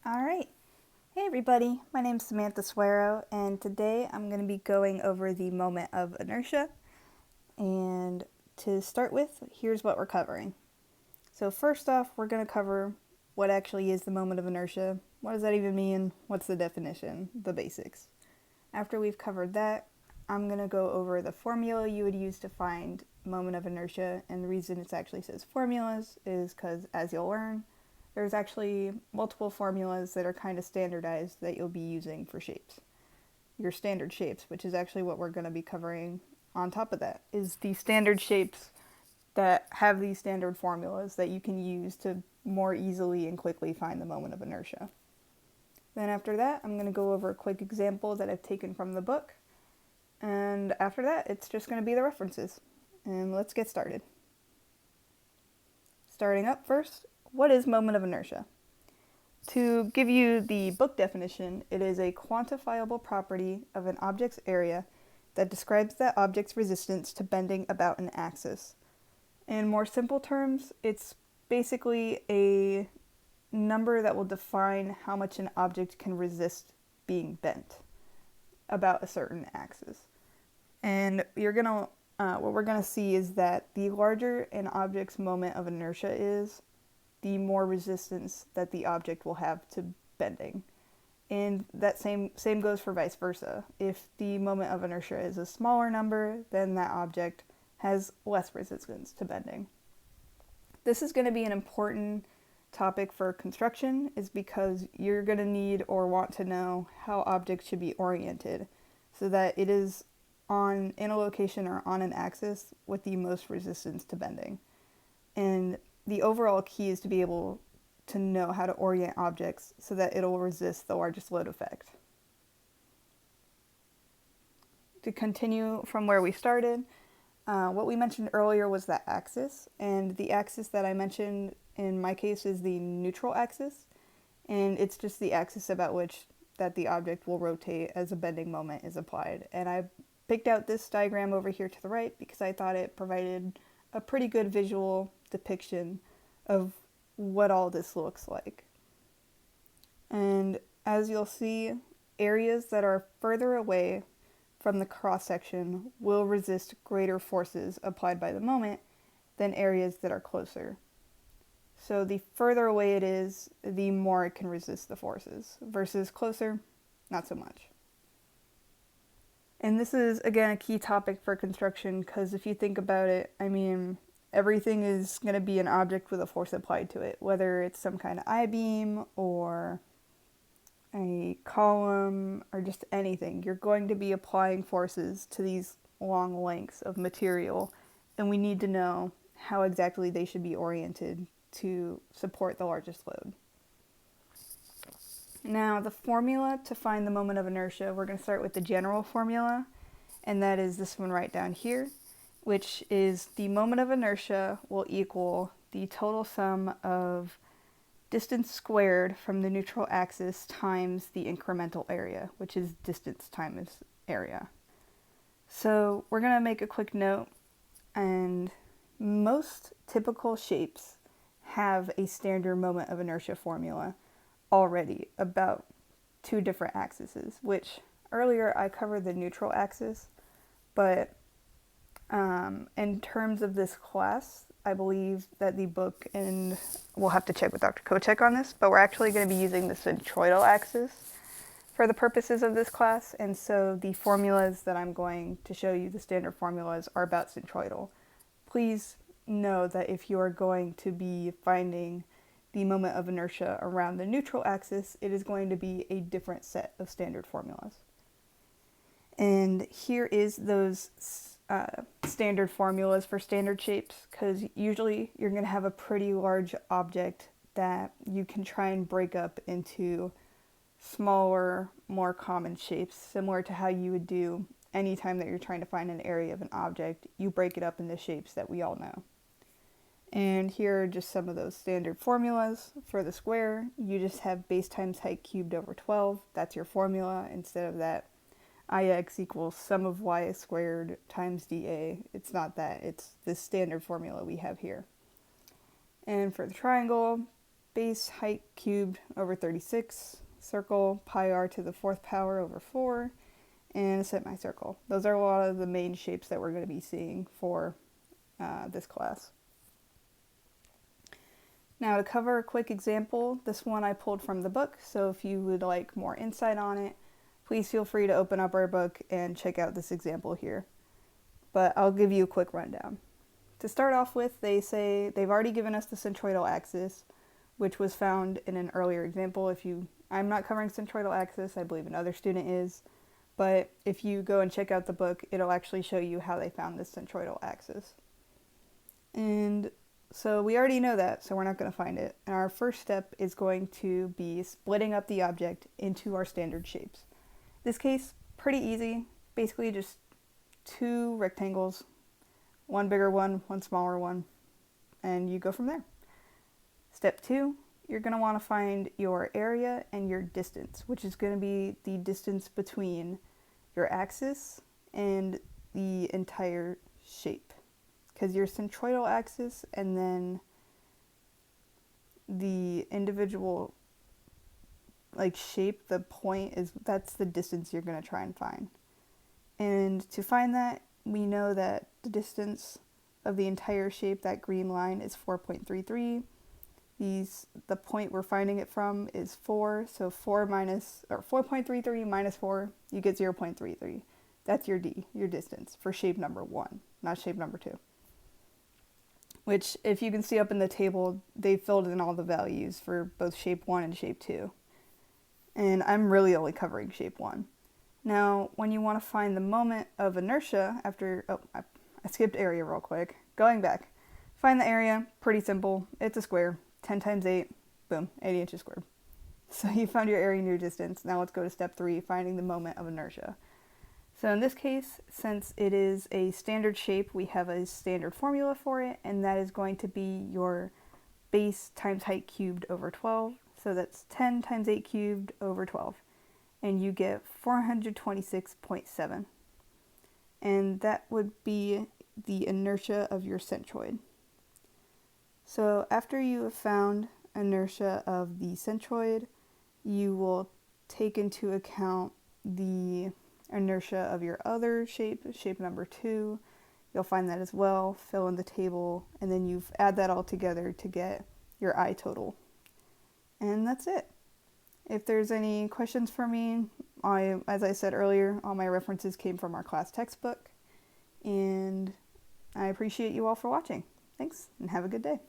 All right. Hey everybody, my name's Samantha Suero, and today I'm going to be going over the moment of inertia. And to start with, here's what we're covering. So, first off, we're going to cover what actually is the moment of inertia. What does that even mean? What's the definition? The basics. After we've covered that, I'm going to go over the formula you would use to find moment of inertia. And the reason it actually says formulas is because, as you'll learn, there's actually multiple formulas that are kind of standardized that you'll be using for shapes. Your standard shapes, which is actually what we're going to be covering on top of that, is the standard shapes that have these standard formulas that you can use to more easily and quickly find the moment of inertia. Then after that, I'm going to go over a quick example that I've taken from the book. And after that, it's just going to be the references. And let's get started. Starting up first, what is moment of inertia? To give you the book definition, it is a quantifiable property of an object's area that describes that object's resistance to bending about an axis. In more simple terms, it's basically a number that will define how much an object can resist being bent about a certain axis. And what we're gonna see is that the larger an object's moment of inertia is, the more resistance that the object will have to bending. And that same goes for vice versa. If the moment of inertia is a smaller number, then that object has less resistance to bending. This is going to be an important topic for construction, is because you're going to need or want to know how objects should be oriented so that it is in a location or on an axis with the most resistance to bending. And the overall key is to be able to know how to orient objects so that it'll resist the largest load effect. To continue from where we started, what we mentioned earlier was the axis, and the axis that I mentioned in my case is the neutral axis, and it's just the axis about which that the object will rotate as a bending moment is applied. And I picked out this diagram over here to the right because I thought it provided a pretty good visual depiction of what all this looks like. And as you'll see, areas that are further away from the cross section will resist greater forces applied by the moment than areas that are closer. So the further away it is, the more it can resist the forces, versus closer, not so much. And this is, again, a key topic for construction, because if you think about it, everything is going to be an object with a force applied to it, whether it's some kind of I-beam or a column or just anything. You're going to be applying forces to these long lengths of material, and we need to know how exactly they should be oriented to support the largest load. Now, the formula to find the moment of inertia, we're going to start with the general formula, and that is this one right down here, which is the moment of inertia will equal the total sum of distance squared from the neutral axis times the incremental area, which is distance times area. So we're going to make a quick note, and most typical shapes have a standard moment of inertia formula already about two different axes, which earlier I covered the neutral axis, but in terms of this class, I believe that the book, and we'll have to check with Dr. Kochek on this, but we're actually going to be using the centroidal axis for the purposes of this class, and so the formulas that I'm going to show you, the standard formulas, are about centroidal. Please know that if you are going to be finding the moment of inertia around the neutral axis, it is going to be a different set of standard formulas. And here is those standard formulas for standard shapes, because usually you're going to have a pretty large object that you can try and break up into smaller, more common shapes, similar to how you would do anytime that you're trying to find an area of an object. You break it up into shapes that we all know. And here are just some of those standard formulas. For the square, you just have base times height cubed over 12. That's your formula. Instead of that, Ix equals sum of y squared times dA. It's not that, it's the standard formula we have here. And for the triangle, base height cubed over 36, circle pi r to the 4th power over 4, and a semicircle. Those are a lot of the main shapes that we're going to be seeing for this class. Now to cover a quick example, this one I pulled from the book, so if you would like more insight on it, please feel free to open up our book and check out this example here. But I'll give you a quick rundown. To start off with, they say they've already given us the centroidal axis, which was found in an earlier example. I'm not covering centroidal axis, I believe another student is, but if you go and check out the book, it'll actually show you how they found this centroidal axis. And so we already know that, so we're not going to find it. And our first step is going to be splitting up the object into our standard shapes. This case, pretty easy. Basically just 2 rectangles, one bigger one smaller one, and you go from there. Step 2, you're going to want to find your area and your distance, which is going to be the distance between your axis and the entire shape. Because your centroidal axis and then the individual shape, the point, that's the distance you're going to try and find. And to find that, we know that the distance of the entire shape, that green line, is 4.33. The point we're finding it from is 4, so 4.33 minus 4, you get 0.33. That's your D, your distance, for shape number 1, not shape number 2. Which, if you can see up in the table, they filled in all the values for both shape 1 and shape 2. And I'm really only covering shape 1. Now, when you want to find the moment of inertia after, I skipped area real quick. Going back, find the area, pretty simple. It's a square, 10 times 8, boom, 80 inches squared. So you found your area and your distance. Now let's go to step 3, finding the moment of inertia. So in this case, since it is a standard shape, we have a standard formula for it, and that is going to be your base times height cubed over 12. So that's 10 times 8 cubed over 12. And you get 426.7. And that would be the inertia of your centroid. So after you have found inertia of the centroid, you will take into account the inertia of your other shape, shape number 2. You'll find that as well, fill in the table, and then you add that all together to get your I total. And that's it. If there's any questions for me, as I said earlier, all my references came from our class textbook, and I appreciate you all for watching. Thanks, and have a good day.